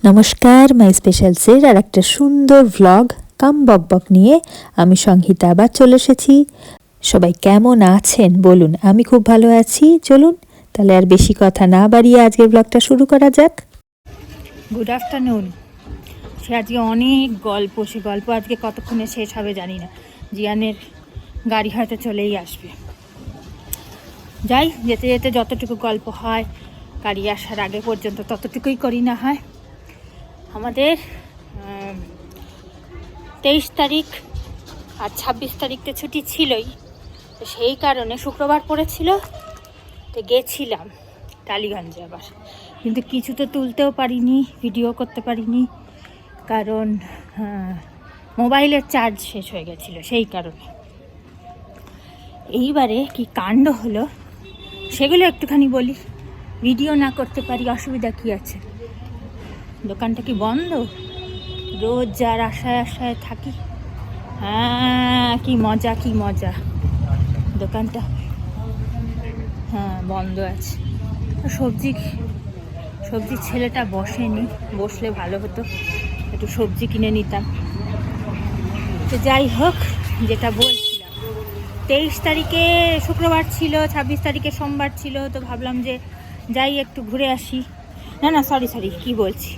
নমস্কার, মাই স্পেশালসের আর একটা সুন্দর ভ্লগ কাম বকবক নিয়ে আমি সংহিতা আবার চলে এসেছি। সবাই কেমন আছেন বলুন? আমি খুব ভালো আছি। চলুন তাহলে আর বেশি কথা না বাড়িয়ে আজকের ব্লগটা শুরু করা যাক। Good afternoon. সে আজকে অনেক গল্প, সে গল্প আজকে কতক্ষণে শেষ হবে জানি না। জিয়ানের গাড়ি হয়তো চলেই আসবে। যাই, যেতে যেতে যতটুকু গল্প হয় গাড়ি আসার আগে পর্যন্ত ততটুকুই করি না হয়। আমাদের 23 তারিখ আর 26 তারিখতে ছুটি ছিলই, তো সেই কারণে শুক্রবার পড়েছিল, তো গেছিলাম টালিগঞ্জে আবার। কিন্তু কিছু তো তুলতেও পারিনি, ভিডিও করতে পারিনি, কারণ মোবাইলের চার্জ শেষ হয়ে গেছিলো সেই কারণে। এইবারে কি কাণ্ড হলো সেগুলো একটুখানি বলি। ভিডিও না করতে পারি, অসুবিধা কি আছে? দোকানটা কি বন্ধ? রোজ যার আশায় আশায় থাকি, হ্যাঁ কি মজা কি মজা। দোকানটা বন্ধ আছে। সবজি ছেলেটা বসেনি, বসলে ভালো হতো, একটু সবজি কিনে নিতাম। তো যাই হোক, যেটা বলছিলাম, 23 তারিখে শুক্রবার ছিল, 26 তারিখে সোমবার ছিল, তো ভাবলাম যে যাই একটু ঘুরে আসি। না সরি কি বলছি,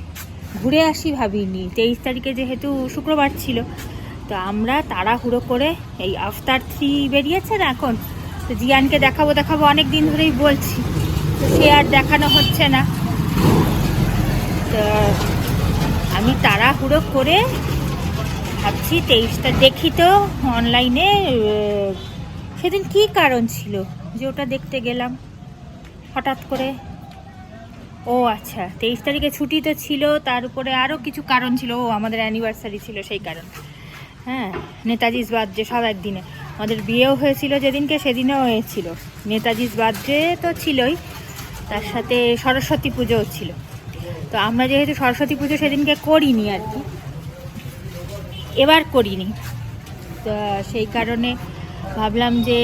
ঘুরে আসি ভাবিনি। 23 তারিখে যেহেতু শুক্রবার ছিল, তো আমরা তাড়াহুড়ো করে এই আফতার 3 বেরিয়েছে না এখন, তো জিয়ানকে দেখাবো অনেক দিন ধরেই বলছি, তো সে আর দেখানো হচ্ছে না। তো আমি তাড়াহুড়ো করে ভাবছি 23টা দেখি তো অনলাইনে। সেদিন কি কারণ ছিল যে ওটা দেখতে গেলাম হঠাৎ করে? ও আচ্ছা, 23 তারিখে ছুটি তো ছিল, তার উপরে আরও কিছু কারণ ছিল। ও আমাদের অ্যানিভার্সারি ছিল সেই কারণ। নেতাজিস বার্থডে সব একদিনে। আমাদের বিয়েও হয়েছিল যেদিনকে, সেদিনেও হয়েছিল নেতাজিস বার্থডে, তো ছিলই, তার সাথে সরস্বতী পুজোও ছিল। তো আমরা যেহেতু সরস্বতী পুজো সেদিনকে করিনি আর কি, এবার করিনি, তো সেই কারণে ভাবলাম যে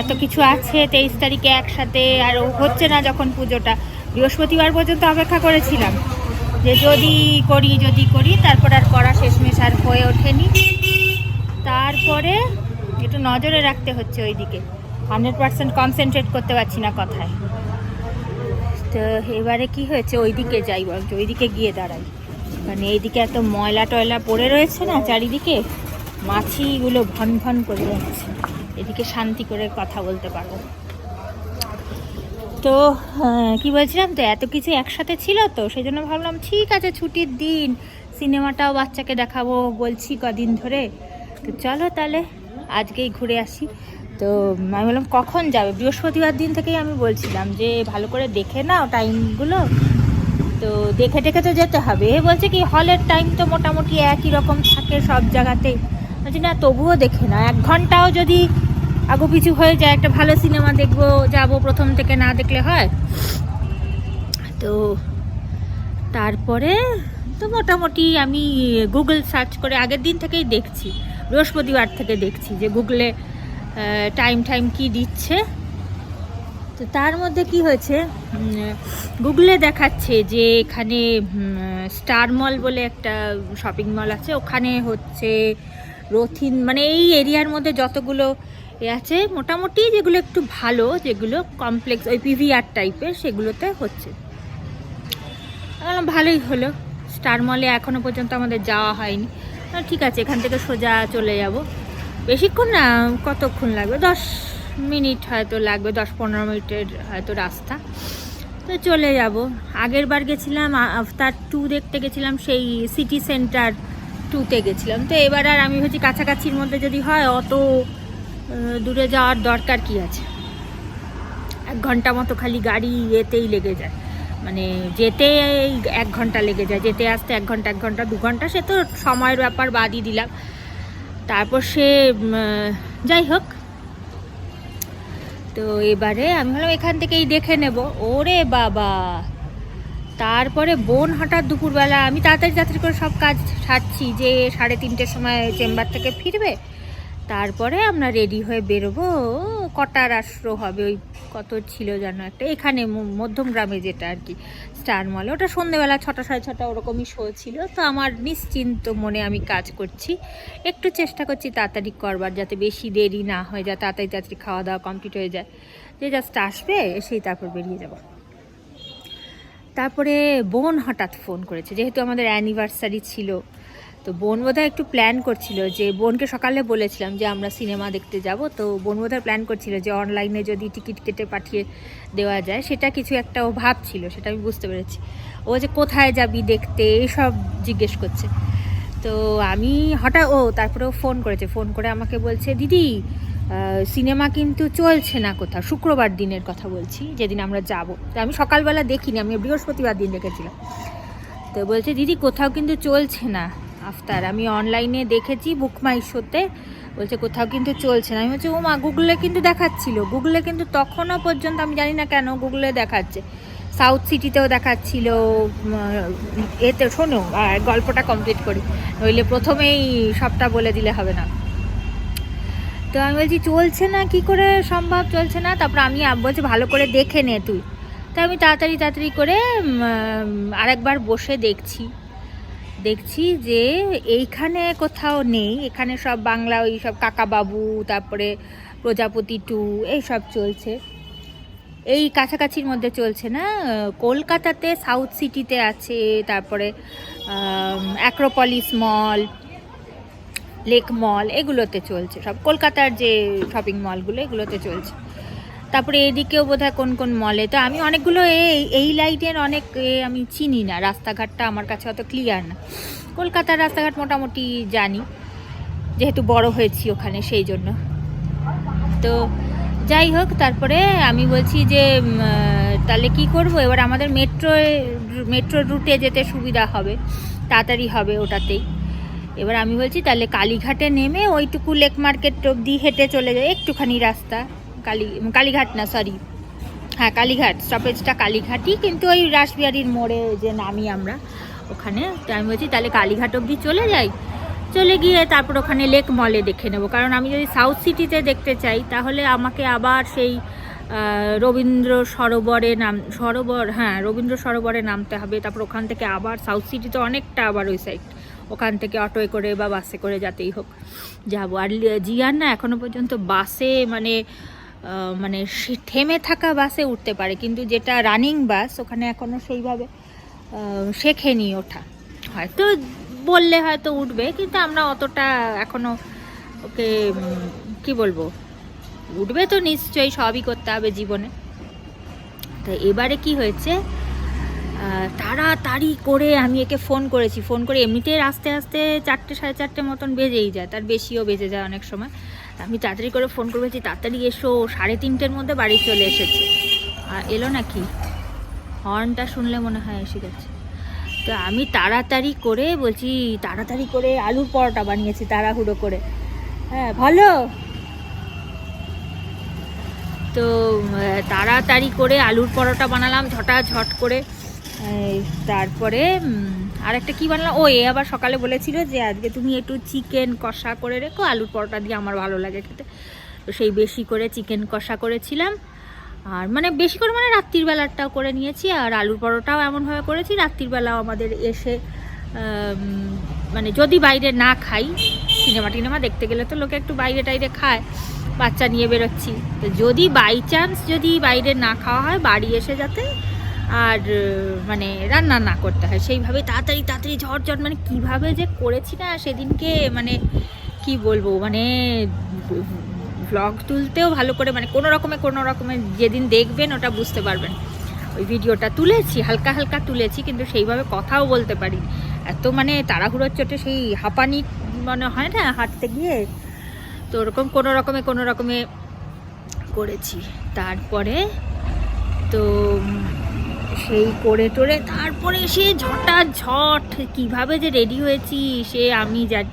এত কিছু আছে 23 তারিখে একসাথে, আর হচ্ছে না যখন পুজোটা। বৃহস্পতিবার পর্যন্ত অপেক্ষা করেছিলাম যে যদি করি, তারপর আর করা শেষমেশ আর হয়ে ওঠেনি। তারপরে একটু নজরে রাখতে হচ্ছে ওইদিকে, 100% কনসেন্ট্রেট করতে পারছি না কথায়। তো এবারে কি হয়েছে, ওইদিকে যাই বলছি, ওইদিকে গিয়ে দাঁড়াই, মানে এইদিকে এত ময়লা টয়লা পড়ে রয়েছে না চারিদিকে, মাছিগুলো ভন ভন করে যাচ্ছে, এদিকে শান্তি করে কথা বলতে পারবো। তো কি বলছিলাম, তো এত কিছু একসাথে ছিল, তো সেই জন্য ভাবলাম ঠিক আছে ছুটির দিন, সিনেমাটাও বাচ্চাকে দেখাবো বলছি কদিন ধরে, তো চলো তাহলে আজকেই ঘুরে আসি। তো আমি বললাম কখন যাবে? বৃহস্পতিবার দিন থেকেই আমি বলছিলাম যে ভালো করে দেখে নাও টাইমগুলো, তো দেখে তো যেতে হবে। বলছে কি হলের টাইম তো মোটামুটি একই রকম থাকে সব জায়গাতেই। বলছি না, তবুও দেখে না, 1 ঘন্টাও যদি আগু পিছু হয়ে যায়, একটা ভালো সিনেমা দেখবো, যাবো, প্রথম থেকে না দেখলে হয়? তো তারপরে তো মোটামুটি আমি গুগল সার্চ করে আগের দিন থেকেই দেখছি, বৃহস্পতিবার থেকে দেখছি যে গুগলে টাইম কি দিচ্ছে। তো তার মধ্যে কি হয়েছে, গুগলে দেখাচ্ছে যে এখানে স্টার মল বলে একটা শপিং মল আছে, ওখানে হচ্ছে রথিন, মানে এই এরিয়ার মধ্যে যতগুলো আছে মোটামুটি, যেগুলো একটু ভালো, যেগুলো কমপ্লেক্স ওই পিভিআর টাইপের, সেগুলোতে হচ্ছে। ভালোই হলো, স্টার মলে এখনও পর্যন্ত আমাদের যাওয়া হয়নি। ঠিক আছে, এখান থেকে সোজা চলে যাব, বেশিক্ষণ না, কতক্ষণ লাগবে, 10 মিনিট হয়তো লাগবে, 10-15 মিনিটের হয়তো রাস্তা, তো চলে যাব। আগের বার গেছিলাম আফতার 2 দেখতে গেছিলাম, সেই সিটি সেন্টার 2তে গেছিলাম। তো এবার আর আমি ভাবছি কাছাকাছির মধ্যে যদি হয়, অত দূরে যাওয়ার দরকার কি আছে? 1 ঘন্টা মতো খালি গাড়ি এতেই লেগে যায়, মানে যেতে 1 ঘন্টা লেগে যায়, যেতে আসতে 1 ঘন্টা 2 ঘন্টা, সে তো সময়ের ব্যাপার বাদই দিলাম। তারপর সে যাই হোক, তো এবারে আমি ভাবলাম এখান থেকেই দেখে নেব। ওরে বাবা, তারপরে বোন হঠাৎ দুপুরবেলা, আমি তাড়াতাড়ি করে সব কাজ সারছি যে 3:30-টের সময় চেম্বার থেকে ফিরবে, তারপরে আমরা রেডি হয়ে বেরোবো। কটার শো হবে, ওই কত ছিল যেন একটা, এখানে মধ্যম গ্রামে যেটা আর কি স্টার মলে, ওটা সন্ধ্যেবেলা 6টা 6:30 ওরকমই শো ছিল। তো আমার নিশ্চিন্ত মনে আমি কাজ করছি, একটু চেষ্টা করছি তাড়াতাড়ি করবার, যাতে বেশি দেরি না হয়ে যায়, তাড়াতাড়ি খাওয়া দাওয়া কমপ্লিট হয়ে যায়, যে জাস্ট আসবে এসেই তারপর বেরিয়ে যাব। তারপরে বোন হঠাৎ ফোন করেছে, যেহেতু আমাদের অ্যানিভার্সারি ছিল, তো বোন বোধহয় একটু প্ল্যান করছিল, যে বোনকে সকালে বলেছিলাম যে আমরা সিনেমা দেখতে যাব, তো বোন বোধহয় প্ল্যান করছিল যে অনলাইনে যদি টিকিট কেটে পাঠিয়ে দেওয়া যায়, সেটা কিছু একটা ও ভাবছিল, সেটা আমি বুঝতে পেরেছি। ও যে কোথায় যাবি দেখতে এইসব জিজ্ঞেস করছে। তো আমি হঠাৎ তারপরে ও ফোন করেছে, ফোন করে আমাকে বলছে, দিদি সিনেমা কিন্তু চলছে না কোথাও, শুক্রবার দিনের কথা বলছি, যেদিন আমরা যাব। তো আমি সকালবেলা দেখিনি, আমি বৃহস্পতিবার দিন দেখেছিলাম। তো বলছে, দিদি কোথাও কিন্তু চলছে না আফতার, আমি অনলাইনে দেখেছি বুক মাই শোতে, বলছে কোথাও কিন্তু চলছে না। আমি বলছি, ও মা, গুগলে কিন্তু দেখাচ্ছিল, গুগলে কিন্তু তখনও পর্যন্ত আমি জানি না কেন গুগলে দেখাচ্ছে, সাউথ সিটিতেও দেখাচ্ছিল। এতে শোনো, আর গল্পটা কমপ্লিট করি, নইলে প্রথমেই সবটা বলে দিলে হবে না। তো আমি বলছি চলছে না, কি করে সম্ভব চলছে না? তারপর আমি বলছি ভালো করে দেখে নে তুই। তো আমি তাড়াতাড়ি করে আরেকবার বসে দেখছি যে এইখানে কোথাও নেই, এখানে সব বাংলা ওই সব কাকাবাবু, তারপরে প্রজাপতি 2 এইসব চলছে, এই কাছাকাছির মধ্যে চলছে না। কলকাতাতে সাউথ সিটিতে আছে, তারপরে অ্যাক্রোপলিস মল, লেক মল, এগুলোতে চলছে সব, কলকাতার যে শপিং মলগুলো এগুলোতে চলছে। তারপরে এদিকেও বোধহয় কোন মলে। তো আমি অনেকগুলো এই লাইনের অনেক আমি চিনি না, রাস্তাঘাটটা আমার কাছে অত ক্লিয়ার না। কলকাতার রাস্তাঘাট মোটামুটি জানি, যেহেতু বড় হয়েছি ওখানে, সেই জন্য। তো যাই হোক, তারপরে আমি বলছি যে তাহলে কি করব এবার, আমাদের মেট্রো রুটে যেতে সুবিধা হবে, তাড়াতাড়ি হবে ওটাতেই। এবার আমি বলছি তাহলে কালীঘাটে নেমে ওইটুকু লেক মার্কেট অবধি হেঁটে চলে যায়, একটুখানি রাস্তা, কালীঘাট না, সরি, হ্যাঁ কালীঘাট, স্টপেজটা কালীঘাটই, কিন্তু ওই রাসবিহারীর মোড়ে যে নামি আমরা ওখানে। তো আমি বলছি তাহলে কালীঘাট অবধি চলে যাই, চলে গিয়ে তারপর ওখানে লেক মলে দেখে নেব, কারণ আমি যদি সাউথ সিটিতে দেখতে চাই তাহলে আমাকে আবার সেই রবীন্দ্র সরোবরে রবীন্দ্র সরোবরে নামতে হবে, তারপর ওখান থেকে আবার সাউথ সিটিতে অনেকটা আবার ওই সাইড, ওখান থেকে অটোয় করে বা বাসে করে যাতেই হোক যাবো। আর জিয়ান না এখনও পর্যন্ত বাসে মানে থেমে থাকা বাসে উঠতে পারে, কিন্তু যেটা রানিং বাস ওখানে এখনও সেইভাবে শেখেনি ওঠা, হয়তো বললে হয়তো উঠবে, কিন্তু আমরা অতটা এখনও ওকে কি বলবো, উঠবে তো নিশ্চয়ই, সবই করতে হবে জীবনে। তো এবারে কি হয়েছে, তাড়াতাড়ি করে আমি একে ফোন করে এমনিতে আস্তে 4টে 4:30 মতন বেজেই যায়, তার বেশিও বেজে যায় অনেক সময়। আমি তাড়াতাড়ি করে ফোন করেছি, তাড়াতাড়ি এসো, 3:30-র মধ্যে বাড়ি চলে এসেছে। আর এলো নাকি, হর্নটা শুনলে মনে হয় এসে গেছে। তো আমি তাড়াতাড়ি করে আলুর পরোটা বানিয়েছি তাড়াহুড়ো করে, হ্যাঁ ভালো। তো তাড়াতাড়ি করে আলুর পরোটা বানালাম ঝটাঝট করে। তারপরে আরেকটা কি বানালাম, আবার সকালে বলেছিল যে আজকে তুমি একটু চিকেন কষা করে রেখো, আলুর পরোটা দিয়ে আমার ভালো লাগে খেতে। তো সেই বেশি করে চিকেন কষা করেছিলাম, আর বেশি করে রাত্রির বেলাটাও করে নিয়েছি, আর আলুর পরোটাও এমনভাবে করেছি রাত্রির বেলাও আমাদের এসে যদি বাইরে না খাই, সিনেমা দেখতে গেলে তো লোকে একটু বাইরে টাইরে খায়, বাচ্চা নিয়ে বেরোচ্ছি, তো যদি বাই চান্স যদি বাইরে না খাওয়া হয়, বাড়ি এসে যাতে আর রান্না না করতে হয়, সেইভাবে তাড়াতাড়ি ঝটঝট কীভাবে যে করেছি না সেদিনকে, কি বলবো, ভ্লগ তুলতেও ভালো করে কোনো রকমে যেদিন দেখবেন ওটা বুঝতে পারবেন। ওই ভিডিওটা তুলেছি, হালকা তুলেছি, কিন্তু সেইভাবে কথাও বলতে পারি, এত তাড়াহুড়োর চোটে সেই হাঁপানি মনে হয় না হাঁটতে গিয়ে, তো ওরকম কোনো রকমে করেছি। তারপরে তো সেই করে টোরে তারপরে সে ঝটাঝট কীভাবে যে রেডি হয়েছি সে আমি জানি,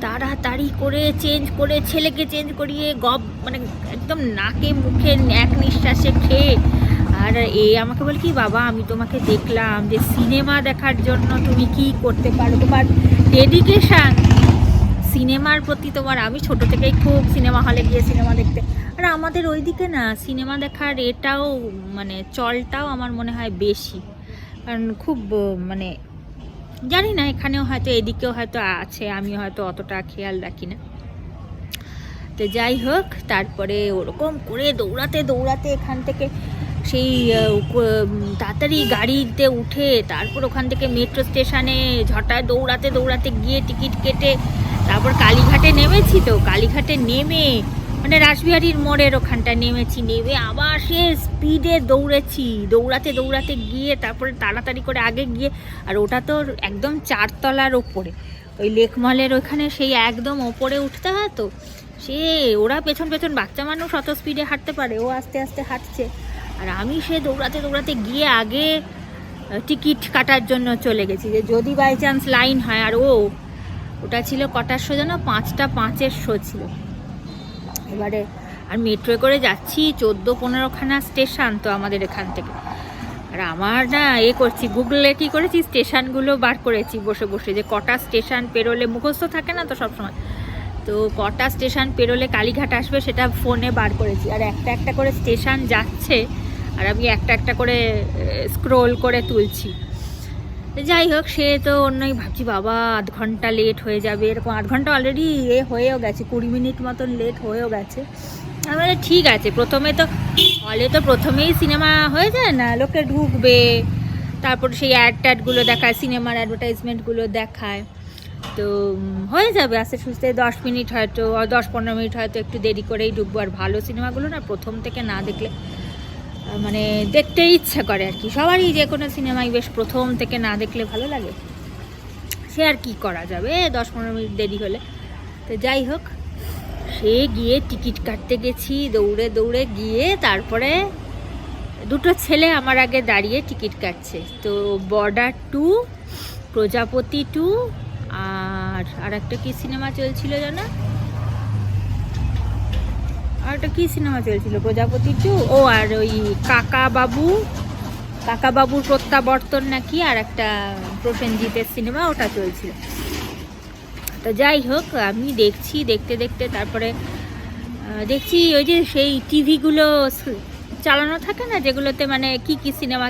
তাড়াতাড়ি করে চেঞ্জ করে ছেলেকে চেঞ্জ করিয়ে একদম নাকে মুখে এক নিঃশ্বাসে খেয়ে, আর আমাকে বলে কি, বাবা আমি তোমাকে দেখলাম যে সিনেমা দেখার জন্য তুমি কি করতে পারো, তোমার ডেডিকেশান সিনেমার প্রতি তোমার, আমি ছোট থেকেই খুব সিনেমা হলে গিয়ে সিনেমা দেখতে আর আমাদের ওইদিকে না সিনেমা দেখার এটাও মানে চলটাও আমার মনে হয় বেশি, কারণ খুব মানে জানি না, এখানেও হয়তো এদিকেও হয়তো আছে, আমি হয়তো অতটা খেয়াল রাখি না। তো যাই হোক, তারপরে ওরকম করে দৌড়াতে দৌড়াতে এখান থেকে সেই তাড়াতাড়ি গাড়িতে উঠে তারপর ওখান থেকে মেট্রো স্টেশনে ঝটায় দৌড়াতে দৌড়াতে গিয়ে টিকিট কেটে তারপর কালীঘাটে নেমেছি। তো কালীঘাটে নেমে মানে রাসবিহারীর মোড়ের ওখানটা নেমেছি, নেমে আবার সে স্পিডে দৌড়েছি, দৌড়াতে দৌড়াতে গিয়ে তারপরে তাড়াতাড়ি করে আগে গিয়ে, আর ওটা তো একদম 4 তলার ওপরে, ওই লেকমলের ওইখানে সেই একদম ওপরে উঠতে হয়। তো সে ওরা পেছন পেছন বাচ্চা মানুষ অত স্পিডে হাঁটতে পারে, ও আস্তে আস্তে হাঁটছে, আর আমি সে দৌড়াতে দৌড়াতে গিয়ে আগে টিকিট কাটার জন্য চলে গেছি, যে যদি বাই চান্স লাইন হয়। আর ওটা ছিল কটার শো যেন, 5:05 শো ছিল। এবারে আর মেট্রোয় করে যাচ্ছি, 14-15খানা স্টেশন তো আমাদের এখান থেকে। আর আমার না করছি, গুগলে কী করেছি, স্টেশনগুলো বার করেছি বসে বসে, যে কটা স্টেশন পেরোলে, মুখস্থ থাকে না তো সবসময়, তো কটা স্টেশন পেরোলে কালীঘাট আসবে সেটা ফোনে বার করেছি। আর একটা একটা করে স্টেশন যাচ্ছে আর আমি একটা একটা করে স্ক্রোল করে তুলছি। যাই হোক, সে তো অন্যই ভাবছি, বাবা 8 ঘন্টা লেট হয়ে যাবে, এরকম 8 ঘন্টা অলরেডি হয়েও গেছে, 20 মিনিট মতন লেট হয়েও গেছে। মানে ঠিক আছে, প্রথমে তো হলে তো প্রথমেই সিনেমা হয়ে যায় না, লোকে ঢুকবে, তারপর সেই অ্যাডগুলো দেখায়, সিনেমার অ্যাডভার্টাইজমেন্টগুলো দেখায়, তো হয়ে যাবে আস্তে সুস্তে। 10 মিনিট হয়তো, 10-15 মিনিট হয়তো একটু দেরি করেই ঢুকবো। আর ভালো সিনেমাগুলো না প্রথম থেকে না দেখলে মানে দেখতে ইচ্ছা করে আর কি, সবারই যে কোনো সিনেমাই বেশ প্রথম থেকে না দেখলে ভালো লাগে, সে আর কি করা যাবে 10-15 মিনিট দেরি হলে। তো যাই হোক, সে গিয়ে টিকিট কাটতে গেছি, দৌড়ে দৌড়ে গিয়ে তারপরে দুটো ছেলে আমার আগে দাঁড়িয়ে টিকিট কাটছে। তো বর্ডার 2, প্রজাপতি 2, আর একটা কি সিনেমা চলছিল জানো, আর একটা কি সিনেমা চলছিল, প্রজাপতি 2, আর ওই কাকাবাবুর প্রত্যাবর্তন নাকি, আর একটা প্রসেনজিতের সিনেমা, ওটা চলছিল। তো যাই হোক, আমি দেখছি, দেখতে দেখতে তারপরে দেখছি ওই যে সেই টিভিগুলো চালানো থাকে না, যেগুলোতে মানে কি কি সিনেমা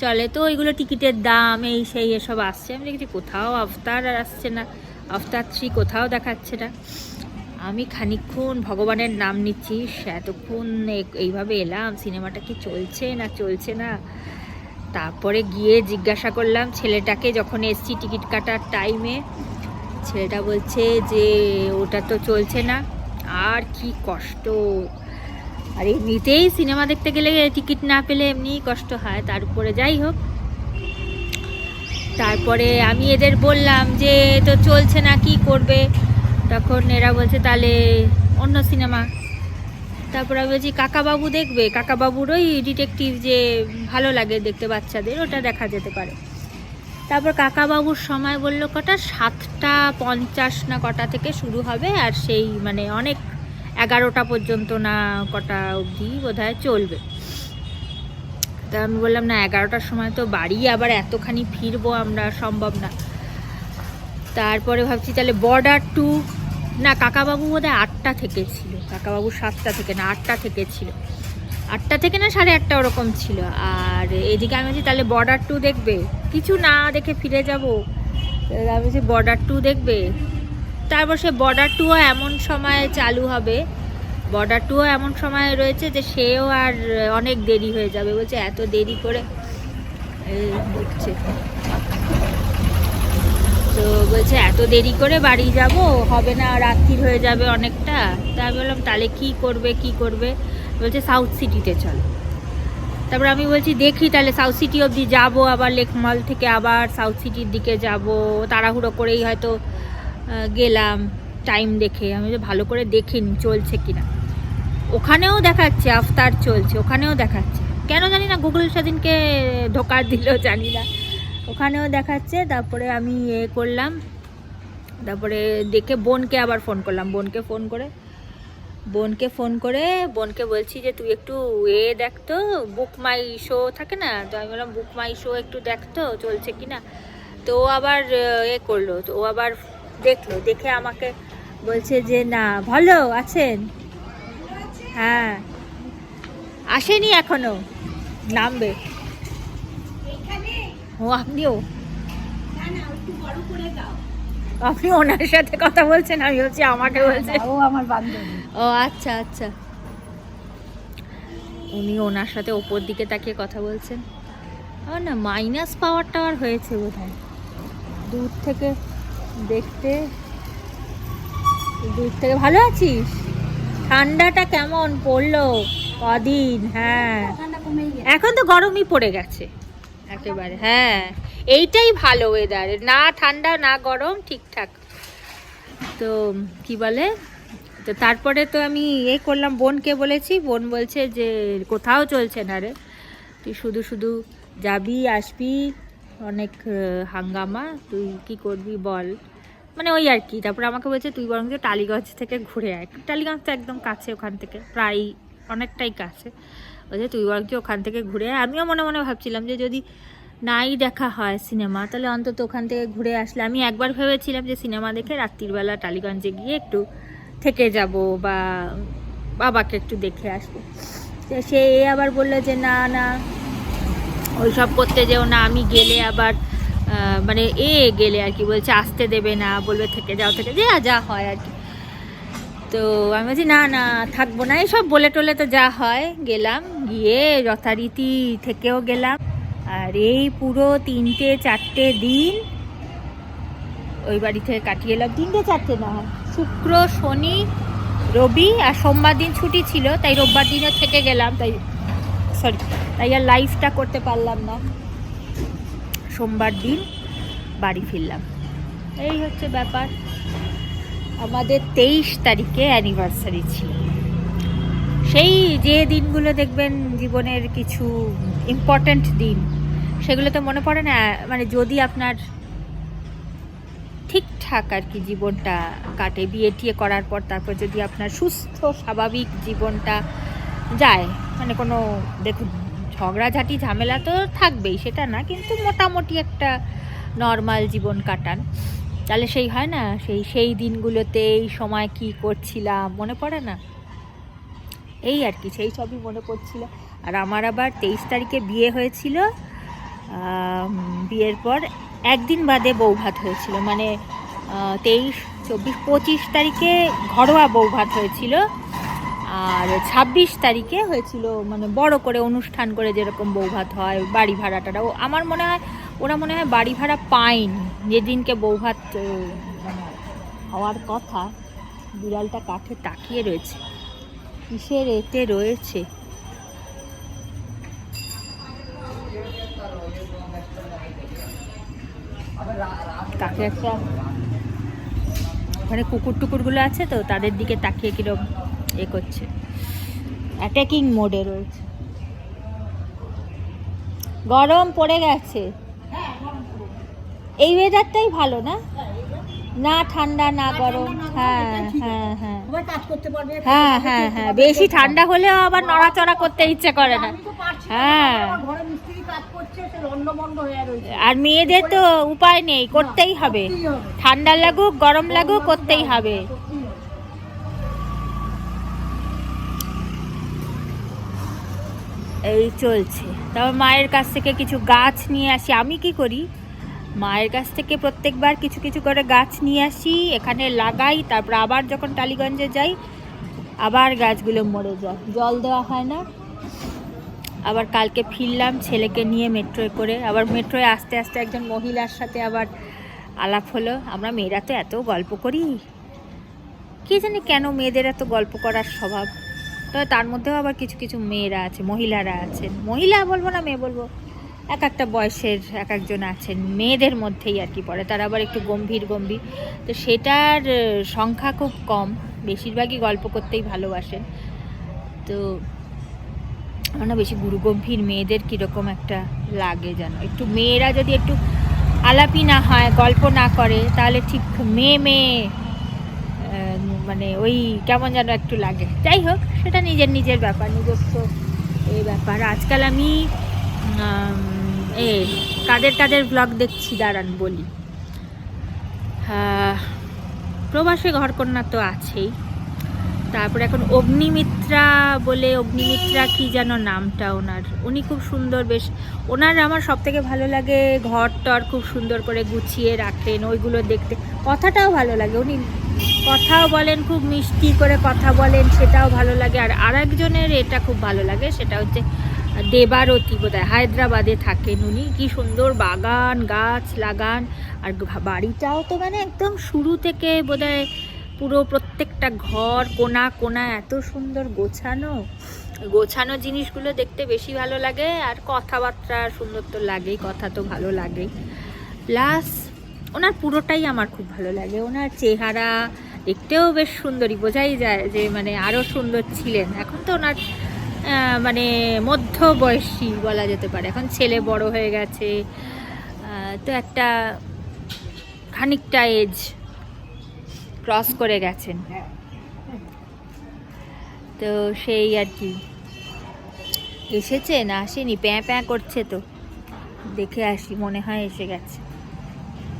চলে, তো ওইগুলো টিকিটের দাম এই সেই এসব আসছে। আমি দেখছি কোথাও আফতার আর আসছে না, আফতার 3 কোথাও দেখাচ্ছে না। আমি খানিকক্ষণ ভগবানের নাম নিচ্ছি, এতক্ষণ এইভাবে এলাম, সিনেমাটা কি চলছে না। তারপরে গিয়ে জিজ্ঞাসা করলাম ছেলেটাকে, যখন এসছি টিকিট কাটার টাইমে, ছেলেটা বলছে যে ওটা তো চলছে না। আর কি কষ্ট, আর এমনিতেই সিনেমা দেখতে গেলে টিকিট না পেলে এমনিই কষ্ট হয়, তার উপরে যাই হোক। তারপরে আমি এদের বললাম যে তো চলছে না, কি করবে, তখন এরা বলছে তাহলে অন্য সিনেমা। তারপর আমি বলছি কাকাবাবু দেখবে, কাকাবাবুর ওই ডিটেকটিভ যে ভালো লাগে দেখতে বাচ্চাদের, ওটা দেখা যেতে পারে। তারপর কাকাবাবুর সময় বললো কটা, 7:50 না কটা থেকে শুরু হবে, আর সেই মানে অনেক 11টা পর্যন্ত না কটা অবধি বোধহয় চলবে। তা আমি বললাম না, 11টার সময় তো বাড়ি, আবার এতখানি ফিরবো আমরা, সম্ভব না। তারপরে ভাবছি তাহলে বর্ডার 2, না কাকাবাবু বোধহয় 8টা থেকে ছিল, কাকাবাবু 7টা থেকে না 8টা থেকে ছিল, 8টা থেকে না 8:30 ওরকম ছিল। আর এদিকে আমি বলছি তাহলে বর্ডার 2 দেখবে, কিছু না দেখে ফিরে যাবো, আমি বলছি বর্ডার 2 দেখবে। তারপর সে বর্ডার 2ও এমন সময় চালু হবে, বর্ডার 2ও এমন সময় রয়েছে যে সেও আর অনেক দেরি হয়ে যাবে, বলছে এত দেরি করে দেখছে, তো বলছে এত দেরি করে বাড়ি যাব, হবে না, রাত্রির হয়ে যাবে অনেকটা। তা আমি বললাম তাহলে কি করবে, বলছে সাউথ সিটিতে চলো। তারপর আমি বলছি দেখি তাহলে সাউথ সিটি অবধি যাবো, আবার লেক মল থেকে আবার সাউথ সিটির দিকে যাব, তাড়াহুড়ো করেই হয়তো গেলাম টাইম দেখে। আমি ভালো করে দেখিনি চলছে কিনা, ওখানেও দেখাচ্ছে আফতার চলছে, ওখানেও দেখাচ্ছে, কেন জানি না, গুগল সেদিনকে ধোকা দিল জানি না, ওখানেও দেখাচ্ছে। তারপরে আমি করলাম, তারপরে দেখে বোনকে আবার ফোন করলাম, বোনকে ফোন করে বোনকে বলছি যে তুই একটু দেখতো, বুক মাই শো থাকে না, তো আমি বললাম বুক মাই শো একটু দেখতো চলছে কিনা। তো ও আবার করলো, তো ও আবার দেখলো, দেখে আমাকে বলছে যে না ভালো আছেন, হ্যাঁ, আসেনি এখনো, নামবে। ও আপনিও, আপনি ওনার সাথে কথা বলছেন, আমি হচ্ছে আমাকে বলছে। ও আমার বান্ধবী। ও আচ্ছা আচ্ছা, উনি ওনার সাথে ওপর দিকে তাকিয়ে কথা বলছেন। আর না মাইনাস পাওয়ার টাওয়ার হয়েছে বোধহয়, দূর থেকে দেখতে। দূর থেকে ভালো আছিস? ঠান্ডাটা কেমন পড়লো কদিন? হ্যাঁ, ঠান্ডা কমেই গেছে। এখন তো গরমই পড়ে গেছে একেবারে। হ্যাঁ, এইটাই ভালো ওয়েদার, না ঠান্ডা না গরম, ঠিকঠাক। তো কি বলে, তো তারপরে তো আমি করলাম, বোনকে বলেছি, বোন বলছে যে কোথাও চলছে না রে, তুই শুধু শুধু যাবি আসবি, অনেক হাঙ্গামা, তুই কি করবি বল, মানে ওই আর কি। তারপরে আমাকে বলছে তুই বরং টালিগঞ্জ থেকে ঘুরে আয়, টালিগঞ্জ তো একদম কাছে ওখান থেকে, প্রায় অনেকটাই কাছে। বলছে তুই বরং ওখান থেকে ঘুরে আয়। আমিও মনে মনে ভাবছিলাম যে যদি নাই দেখা হয় সিনেমা, তাহলে অন্তত ওখান থেকে ঘুরে আসলে। আমি একবার ভেবেছিলাম যে সিনেমা দেখে রাত্রিবেলা টালিগঞ্জে গিয়ে একটু থেকে যাব বা বাবাকে একটু দেখে আসবো। তো সে আবার বললো যে না না, ওইসব করতে যেও না, আমি গেলে আবার মানে গেলে আর কি বলছে আসতে দেবে না, বলবে থেকে যাও, থেকে যা হয় আর কি। তো আমি বলছি না না থাকবো না, এইসব বলে টলে তো যা হয়। গেলাম, গিয়ে যথারীতি থেকেও গেলাম। আর এই পুরো 3-4 দিন ওই বাড়ি থেকে কাটিয়ে এলাম। 3-4 না, শুক্র শনি রবি আর সোমবার দিন ছুটি ছিল, তাই রোববার দিনও থেকে গেলাম, তাই তাই আর লাইভটা করতে পারলাম না। সোমবার দিন বাড়ি ফিরলাম। এই হচ্ছে ব্যাপার। আমাদের 23 তারিখে অ্যানিভার্সারি ছিল। সেই যে দিনগুলো দেখবেন জীবনের কিছু ইম্পর্ট্যান্ট দিন, সেগুলো তো মনে পড়ে না, মানে যদি আপনার ঠিকঠাক আর কি জীবনটা কাটে, বিয়ে টিয়ে করার পর, তারপর যদি আপনার সুস্থ স্বাভাবিক জীবনটা যায়, মানে কোনো দেখুন ঝগড়াঝাটি ঝামেলা তো থাকবেই, সেটা না, কিন্তু মোটামুটি একটা নর্মাল জীবন কাটান, তাহলে সেই হয় না, সেই দিনগুলোতে এই সময় কি করছিলাম মনে পড়ে না, এই আর কি, সেই সবই মনে পড়ছিল। আর আমার আবার 23 তারিখে বিয়ে হয়েছিল, বিয়ের পর একদিন বাদে বৌভাত হয়েছিল, মানে 23, 24, 25 তারিখে ঘরোয়া বৌভাত হয়েছিল, আর 26 তারিখে হয়েছিল মানে বড় করে অনুষ্ঠান করে, যেরকম বৌভাত হয়, বাড়ি ভাড়াটারা আমার মনে হয় ওরা মনে হয় বাড়ি ভাড়া পায়নি যেদিনকে বৌভাত মানে হওয়ার কথা। বিড়ালটা কাঠে তাকিয়ে রয়েছে, কিসের এতে রয়েছে, তাকে একটা ওখানে কুকুর টুকুরগুলো আছে তো, তাদের দিকে তাকিয়ে কিরম করছে, অ্যাটাকিং মোডে রয়েছে। গরম পড়ে গেছে, এই ওয়েদারটাই ভালো না, না ঠান্ডা না গরম। হ্যাঁ হ্যাঁ হ্যাঁ হ্যাঁ হ্যাঁ হ্যাঁ, বেশি ঠান্ডা হলেও আবার নড়াচড়া করতে ইচ্ছে করে না। হ্যাঁ, আর মেয়েদের তো উপায় নেই, করতেই হবে, ঠান্ডা লাগুক গরম লাগুক করতেই হবে। এই চলছে। তারপর মায়ের কাছ থেকে কিছু গাছ নিয়ে আসি। আমি কি করি, মায়ের কাছ থেকে প্রত্যেকবার কিছু কিছু করে গাছ নিয়ে আসি, এখানে লাগাই, তারপর আবার যখন টালিগঞ্জে যাই আবার গাছগুলো মরে যায়, জল দেওয়া হয় না। আবার কালকে ফিরলাম ছেলেকে নিয়ে মেট্রোয় করে, আবার মেট্রোয় আস্তে আস্তে একজন মহিলার সাথে আবার আলাপ হলো। আমরা মেয়েরা তো এত গল্প করি, কি জানি কেন মেয়েদের এত গল্প করার স্বভাব। তবে তার মধ্যেও আবার কিছু কিছু মেয়েরা আছে, মহিলারা আছেন, মহিলা বলবো না মেয়ে বলবো, এক একটা বয়সের এক একজন আছেন, মেয়েদের মধ্যেই আর কি পড়ে, তারা আবার একটু গম্ভীর গম্ভীর, তো সেটার সংখ্যা খুব কম, বেশিরভাগই গল্প করতেই ভালোবাসেন। তো আমার না বেশি গুরু গম্ভীর মেয়েদের কীরকম একটা লাগে যেন, একটু মেয়েরা যদি একটু আলাপি না হয়, গল্প না করে, তাহলে ঠিক মেয়ে মেয়ে মানে ওই কেমন যেন একটু লাগে। যাই হোক, সেটা নিজের নিজের ব্যাপার, নিজস্ব এই ব্যাপার। আজকাল আমি কাদের কাদের ব্লগ দেখছি দাঁড়ান বলি। প্রবাসী ঘরকন্যা তো আছেই, তারপরে এখন অগ্নিমিত্রা বলে, অগ্নিমিত্রা কি যেন নামটা ওনার, উনি খুব সুন্দর, বেশ ওনার আমার সব থেকে ভালো লাগে ঘর টর খুব সুন্দর করে গুছিয়ে রাখেন, ওইগুলো দেখতে, কথাটাও ভালো লাগে, উনি কথাও বলেন, খুব মিষ্টি করে কথা বলেন, সেটাও ভালো লাগে। আর আরেকজনের এটা খুব ভালো লাগে, সেটা হচ্ছে দেবারতী, বোধহয় হায়দ্রাবাদে থাকেন উনি, কি সুন্দর বাগান গাছ লাগান, আর বাড়িটাও তো মানে একদম শুরু থেকে বোধহয় পুরো প্রত্যেকটা ঘর কোণা কোণা এত সুন্দর গোছানো, গোছানো জিনিসগুলো দেখতে বেশি ভালো লাগে। আর কথাবার্তা সুন্দর তো লাগেই, কথা তো ভালো লাগেই, প্লাস ওনার পুরোটাই আমার খুব ভালো লাগে। ওনার চেহারা দেখতেও বেশ সুন্দরী, বোঝাই যায় যে মানে আরও সুন্দর ছিলেন। এখন তো ওনার মানে মধ্য বয়সী বলা যেতে পারে, এখন ছেলে বড় হয়ে গেছে, তো একটা খানিকটা এজ ক্রস করে গেছেন, তো সেই আর কি। এসেছে না আসেনি, প্যাঁ প্যাঁ করছে, তো দেখে আসি, মনে হয় এসে গেছে,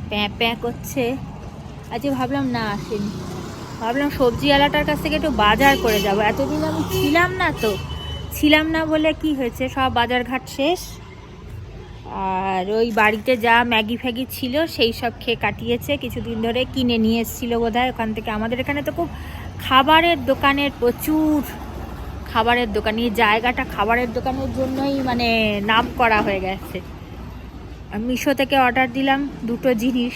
প্যাঁ প্যাঁ করছে। আজকে ভাবলাম না আসেনি, ভাবলাম সবজিওয়ালাটার কাছ থেকে একটু বাজার করে যাব, এতদিন আমি ছিলাম না, তো ছিলাম না বলে কি হয়েছে, সব বাজার ঘাট শেষ, আর ওই বাড়িতে যা ম্যাগি ফ্যাগি ছিল সেই সব খেয়ে কাটিয়েছে, কিছুদিন ধরে কিনে নিয়ে এসেছিলো বোধহয় ওখান থেকে। আমাদের এখানে তো খুব খাবারের দোকানের প্রচুর খাবারের দোকান, এই জায়গাটা খাবারের দোকানের জন্যই মানে নাম করা হয়ে গেছে। মিশো থেকে অর্ডার দিলাম দুটো জিনিস,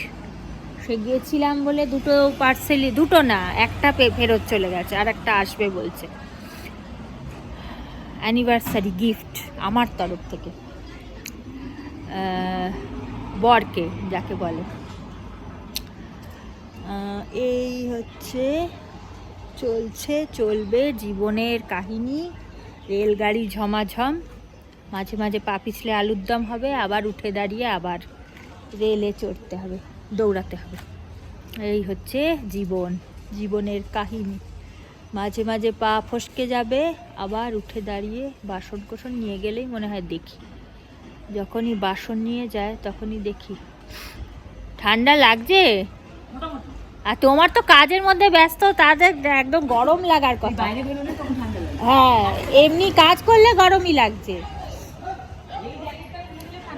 সে গিয়েছিলাম বলে দুটো পার্সেলই, দুটো না একটা ফেরত চলে গেছে, আর একটা আসবে বলছে, অ্যানিভার্সারি গিফট আমার তরফ থেকে, বরকে যাকে বলে। এই হচ্ছে চলবে জীবনের কাহিনী, রেলগাড়ি ঝমাঝম, মাঝে মাঝে পা পিছলে আলুর দম হবে, আবার উঠে দাঁড়িয়ে আবার রেলে চড়তে হবে, দৌড়াতে হবে, এই হচ্ছে জীবনের কাহিনী। মাঝে মাঝে পা ফসকে যাবে, আবার উঠে দাঁড়িয়ে বাসন কোসন নিয়ে গেলেই মনে হয় দেখি, যখনই বাসন নিয়ে যায় তখনই দেখি। ঠান্ডা লাগছে, আর তোমার তো কাজের মধ্যে ব্যস্ত, তাদের একদম গরম লাগার কথা। হ্যাঁ, এমনি কাজ করলে গরমই লাগছে।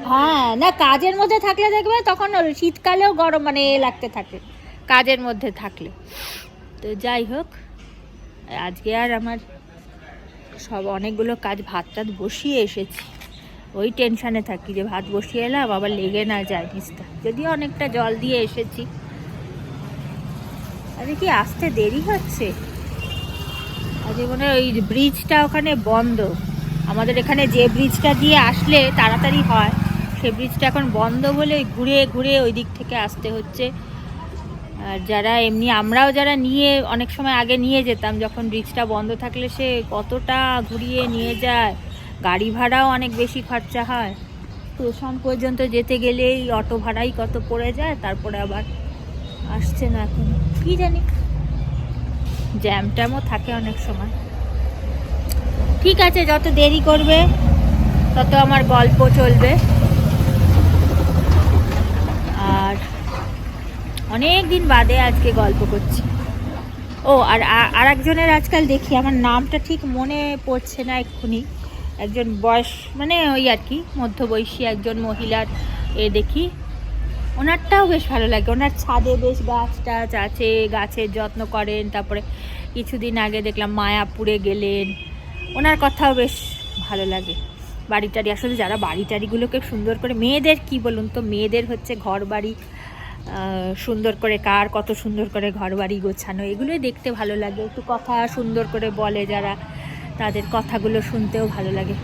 হ্যাঁ, না কাজের মধ্যে থাকলে দেখবে তখন শীতকালেও গরম মানে লাগতে থাকে কাজের মধ্যে থাকলে। তো যাই হোক, আজকে আর আমার সব অনেকগুলো কাজ, ভাত টাত বসিয়ে এসেছি, ওই টেনশানে থাকি যে ভাত বসিয়ে এলাম আবার লেগে না যায় নিচটা, যদিও অনেকটা জল দিয়ে এসেছি। আরে কি আসতে দেরি হচ্ছে, আজকে মনে হয় ওই ব্রিজটা ওখানে বন্ধ, আমাদের এখানে যে ব্রিজটা দিয়ে আসলে তাড়াতাড়ি হয় সে ব্রিজটা এখন বন্ধ বলে ওই ঘুরে ঘুরে ওই দিক থেকে আসতে হচ্ছে। আর যারা এমনি আমরাও যারা নিয়ে অনেক সময় আগে নিয়ে যেতাম, যখন ব্রিজটা বন্ধ থাকলে সে কতটা ঘুরিয়ে নিয়ে যায়, গাড়ি ভাড়াও অনেক বেশি খরচা হয়, স্টেশন পর্যন্ত যেতে গেলেই অটো ভাড়াই কত পড়ে যায়, তারপরে আবার আসছে না এখন, কি জানি জ্যাম ট্যামও থাকে অনেক সময়। ঠিক আছে, যত দেরি করবে তত আমার গল্প চলবে, আর অনেক দিন বাদে আজকে গল্প করছি। ও আর একজনের আজকাল দেখি, আমার নামটা ঠিক মনে পড়ছে না এক্ষুনি, একজন বয়স মানে ওই আর কি মধ্যবয়সী একজন মহিলার দেখি, ওনারটাও বেশ ভালো লাগে, ওনার ছাদে বেশ গাছ টাছ আছে, গাছের যত্ন করেন। তারপরে কিছুদিন আগে দেখলাম মায়াপুরে গেলেন, ওনার কথাও বেশ ভালো লাগে। বাড়ি টাড়ি, আসলে যারা বাড়ি টাড়িগুলোকে সুন্দর করে, মেয়েদের কি বলুন তো, মেয়েদের হচ্ছে ঘর বাড়ি সুন্দর করে, কার কত সুন্দর করে ঘর বাড়ি গোছানো, এগুলোই দেখতে ভালো লাগে। একটু কথা সুন্দর করে বলে যারা, তাদের কথাগুলো শুনতেও ভালো লাগে।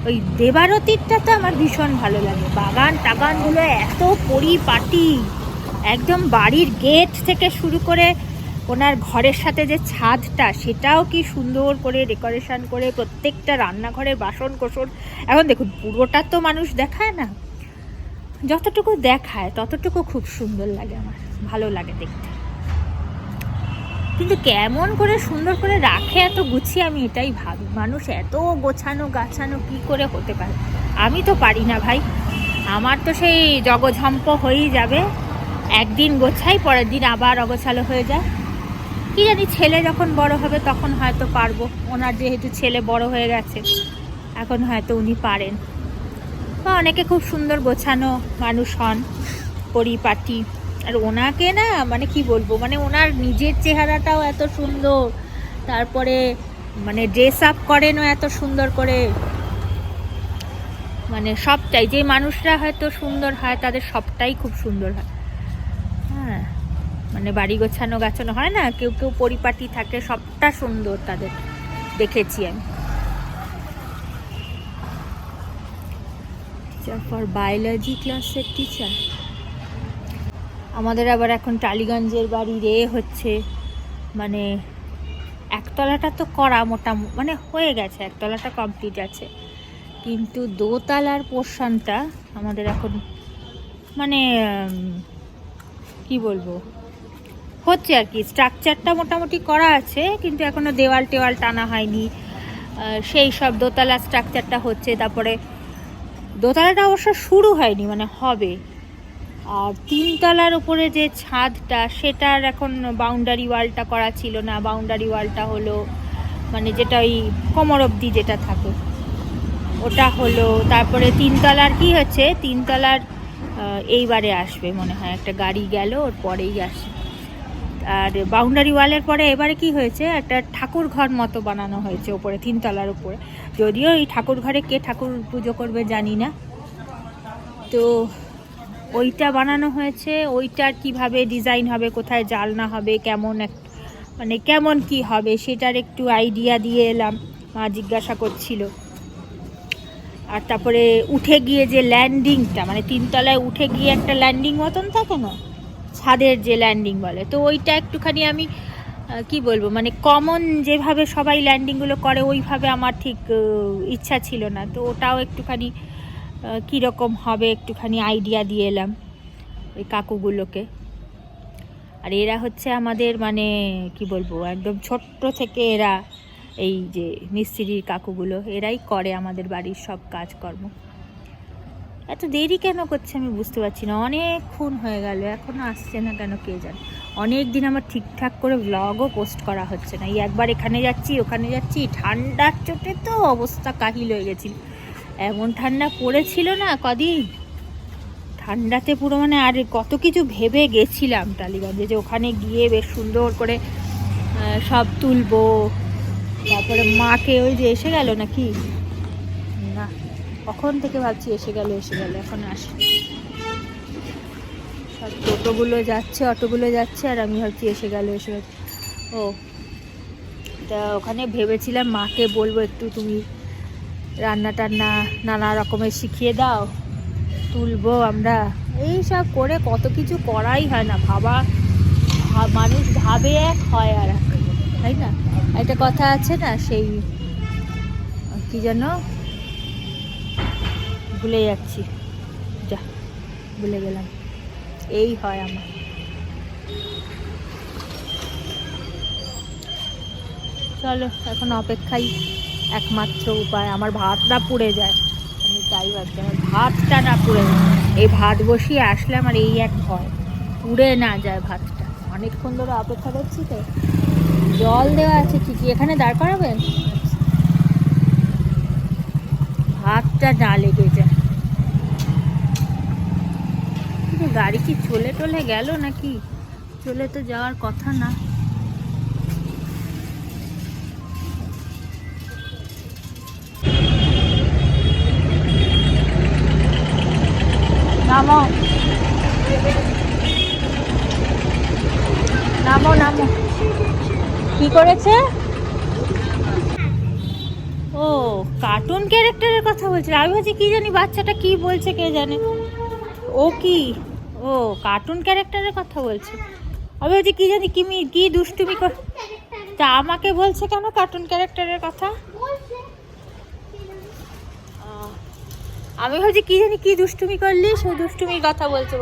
ওই দেবারতীরটা তো আমার ভীষণ ভালো লাগে, বাগান টাগানগুলো এত পরিপাটি, একদম বাড়ির গেট থেকে শুরু করে ওনার ঘরের সাথে যে ছাদটা, সেটাও কি সুন্দর করে ডেকোরেশন করে, প্রত্যেকটা রান্নাঘরের বাসন কোসন। এখন দেখুন, পুরোটা তো মানুষ দেখায় না, যতটুকু দেখায় ততটুকু খুব সুন্দর লাগে, আমার ভালো লাগে দেখতে। কিন্তু কেমন করে সুন্দর করে রাখে এত গুছিয়ে, আমি এটাই ভাবি, মানুষ এত গোছানো গাছানো কি করে হতে পারে। আমি তো পারি না ভাই, আমার তো সেই জগঝম্প হয়েই যাবে, একদিন গোছাই পরের দিন আবার অগোছালো হয়ে যায়, কি জানি, ছেলে যখন বড় হবে তখন হয়তো পারবো। ওনার যেহেতু ছেলে বড় হয়ে গেছে, এখন হয়তো উনি পারেন। বা অনেকে খুব সুন্দর গোছানো মানুষ হন, পরিপাটি। আর ওনাকে না, মানে কি বলবো, মানে ওনার নিজের চেহারাটাও এত সুন্দর, তারপরে মানে ড্রেস আপ করেনও এত সুন্দর করে, মানে সবটাই। যে মানুষরা হয়তো সুন্দর হয় তাদের সবটাই খুব সুন্দর হয়। হ্যাঁ, মানে বাড়ি গোছানো গাছানো হয় না, কেউ কেউ পরিপাটি থাকে, সবটা সুন্দর তাদের দেখেছি আমি। টিচার ফর বায়োলজি ক্লাসের টিচার। আমাদের আবার এখন টালিগঞ্জের বাড়ি হচ্ছে, মানে একতলাটা তো করা মানে হয়ে গেছে, একতলাটা কমপ্লিট আছে, কিন্তু দোতলার পোর্শনটা আমাদের এখন মানে কি বলবো, হচ্ছে আর কি। স্ট্রাকচারটা মোটামুটি করা আছে, কিন্তু এখনো দেওয়াল টেওয়াল টানা হয়নি, সেই সব। দোতলা স্ট্রাকচারটা হচ্ছে, তারপরে দোতলাটা অবশ্য শুরু হয়নি, মানে হবে। আর 3 তলার উপরে যে ছাদটা, সেটার এখন বাউন্ডারি ওয়ালটা করা ছিল না। বাউন্ডারি ওয়ালটা হলো, মানে যেটা ওই কোমর অবধি যেটা থাকে ওটা হলো। তারপরে 3 তলার কি হচ্ছে, 3 তলার এইবারে আসবে মনে হয়, একটা গাড়ি গেল, ওর পরেই আসে। আর বাউন্ডারি ওয়ালের পরে এবারে কি হয়েছে, একটা ঠাকুর ঘর মতো বানানো হয়েছে ওপরে, 3 তলার উপরে। যদিও এই ঠাকুর ঘরে কে ঠাকুর পুজো করবে জানি না, তো ওইটা বানানো হয়েছে। ওইটার কিভাবে ডিজাইন হবে, কোথায় জালনা হবে, কেমন মানে কেমন কি হবে, সেটার একটু আইডিয়া দিয়ে এলাম। মা জিজ্ঞাসা করছিল। আর তারপরে উঠে গিয়ে যে ল্যান্ডিংটা, মানে 3 তলায় উঠে গিয়ে একটা ল্যান্ডিং মতন থাকে না, ছাদের যে ল্যান্ডিং বলে, তো ওইটা একটুখানি আমি কি বলবো, মানে কমন যেভাবে সবাই ল্যান্ডিংগুলো করে ওইভাবে আমার ঠিক ইচ্ছা ছিল না। তো ওটাও একটুখানি কীরকম হবে একটুখানি আইডিয়া দিয়ে এলাম ওই কাকুগুলোকে। আর এরা হচ্ছে আমাদের, মানে কি বলবো, একদম ছোট্ট থেকে এরা, এই যে মিস্ত্রির কাকুগুলো, এরাই করে আমাদের বাড়ির সব কাজকর্ম। এত দেরি কেন করছে আমি বুঝতে পারছি না, অনেকক্ষণ হয়ে গেল, এখনও আসছে না কেন কে জানে। অনেক দিন আমার ঠিকঠাক করে ব্লগও পোস্ট করা হচ্ছে না। এই একবার এখানে যাচ্ছি ওখানে যাচ্ছি, ঠান্ডার চোটে তো অবস্থা কাহিল হয়ে গেছিল। এমন ঠান্ডা পড়েছিল না কদিন, ঠান্ডাতে পুরো মানে। আর কত কিছু ভেবে গেছিলাম টালিগঞ্জে, যে ওখানে গিয়ে বেশ সুন্দর করে সব তুলবো। তারপরে মাকে, ওই যে এসে গেল নাকি না, কখন থেকে ভাবছি এসে গেল এখন আসে। সব টোটোগুলো যাচ্ছে, অটোগুলো যাচ্ছে, আর আমি ভাবছি এসে গেল। ও, তা ওখানে ভেবেছিলাম মাকে বলবো একটু তুমি রান্না টান্না নানা রকমের শিখিয়ে দাও, তুলবো আমরা। এই সব করে কত কিছু করাই হয় না। মানুষ ভাবে এক, হয় আর এক, তাই না? একটা কথা আছে না, সেই কি যেন, ভুলে যাচ্ছি, যা ভুলে গেলাম। এই হয় আমার। চলো, এখন অপেক্ষাই একমাত্র উপায়। আমার ভাতটা পুড়ে যায়, আমি তাই ভাবছি আমার ভাতটা না পুড়ে যায়। এই ভাত বসিয়ে আসলে আমার এই এক ভয়, পুড়ে না যায় ভাতটা। অনেকক্ষণ ধরে অপেক্ষা করছি তো। জল দেওয়া আছে ঠিকই, এখানে দাঁড় করাবেন, ভাতটা না লেগে যায়। কিন্তু গাড়ি কি চলে গেল নাকি? চলে তো যাওয়ার কথা না। নামো নামো নামো। কি করেছে? ও, কার্টুন ক্যারেক্টারের কথা বলছিল। আমি ভাবছি কি জানি বাচ্চাটা কি বলছে কে জানে। ও কি, ও কার্টুন ক্যারেক্টারের কথা বলছে। আমি ভাবছি কি জানি কি দুষ্টুমি কর। তা আমাকে বলছে কেন কার্টুন ক্যারেক্টারের কথা? আমি ভাবছি কি জানি কি দুষ্টুমি করলি, সে দুষ্টুমির কথা বলছে।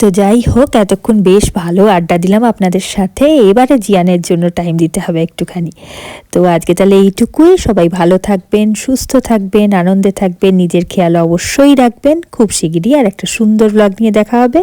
তো যাই হোক, এতক্ষণ বেশ ভালো আড্ডা দিলাম আপনাদের সাথে। এবারে জিয়ানের জন্য টাইম দিতে হবে একটুখানি। তো আজকে তাহলে এইটুকুই। সবাই ভালো থাকবেন, সুস্থ থাকবেন, আনন্দে থাকবেন, নিজের খেয়াল অবশ্যই রাখবেন। খুব শিগগিরই আর একটা সুন্দর ব্লগ নিয়ে দেখা হবে।